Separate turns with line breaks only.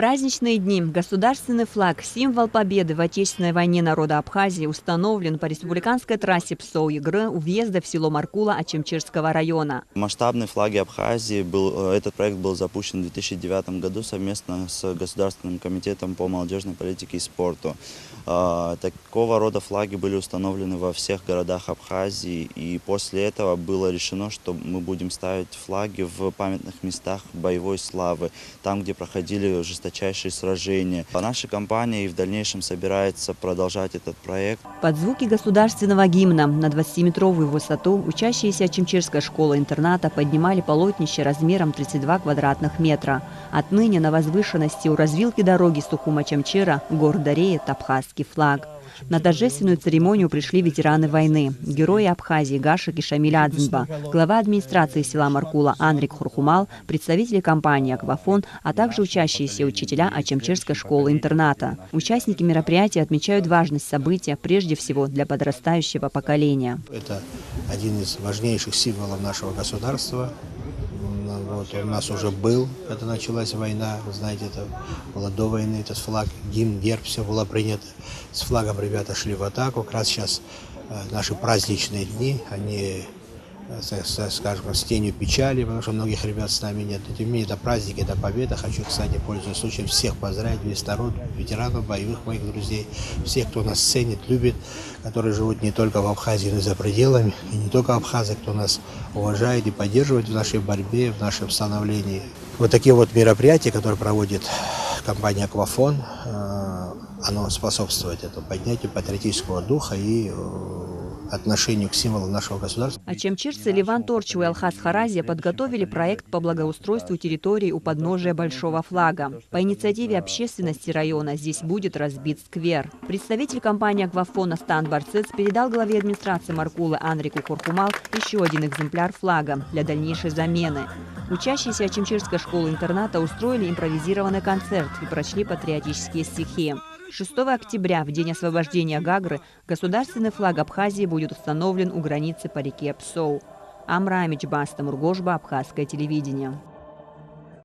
праздничные дни государственный флаг, символ победы в Отечественной войне народа Абхазии, установлен по республиканской трассе Псоу-Егры у въезда в село Маркула Ачимчирского района.
Масштабный флаг Абхазии, этот проект был запущен в 2009 году совместно с Государственным комитетом по молодежной политике и спорту. Такого рода флаги были установлены во всех городах Абхазии, и после этого было решено, что мы будем ставить флаги в памятных местах боевой славы, там, где проходили жесточайшие сражения. Наша компания и в дальнейшем собирается продолжать этот проект.
Под звуки государственного гимна на 20-метровую высоту учащиеся Ачимчирской школы-интерната поднимали полотнище размером 32 квадратных метра. Отныне на возвышенности у развилки дороги Сухум-Ачимчира гордо реет абхазский флаг. На торжественную церемонию пришли ветераны войны, герои Абхазии Гашек и Шамиль Адзинба, глава администрации села Маркула Андрик Хурхумал, представители компании «Аквафон», а также учащиеся учителя Ачимчирской школы-интерната. Участники мероприятия отмечают важность события прежде всего для подрастающего поколения.
Это один из важнейших символов нашего государства. Вот, у нас уже был, когда началась война, вы знаете, это было до войны, этот флаг, гимн, герб, все было принято. С флагом ребята шли в атаку. Как раз сейчас наши праздничные дни, они, скажем, с тенью печали, потому что многих ребят с нами нет. Тем не менее, это праздник, это победа. Хочу, кстати, пользуясь случаем, всех поздравить, весь народ, ветеранов, боевых моих друзей, всех, кто нас ценит, любит, которые живут не только в Абхазии, но и за пределами, и не только абхазы, кто нас уважает и поддерживает в нашей борьбе, в нашем становлении. Вот такие вот мероприятия, которые проводит компания «Аквафон», оно способствует этому поднятию патриотического духа и отношению к символам нашего государства.
Ачимчирцы Ливан Торчу и Алхаз Харазия подготовили проект по благоустройству территории у подножия большого флага. По инициативе общественности района здесь будет разбит сквер. Представитель компании «Аквафон» Астан Барцец передал главе администрации Маркулы Анрику Хурхумал еще один экземпляр флага для дальнейшей замены. Учащиеся Ачимчирской школы-интерната устроили импровизированный концерт и прочли патриотические стихи. 6 октября, в день освобождения Гагры, государственный флаг Абхазии будет установлен у границы по реке Псоу. Амра Амичбаста Мургошба, Абхазское телевидение.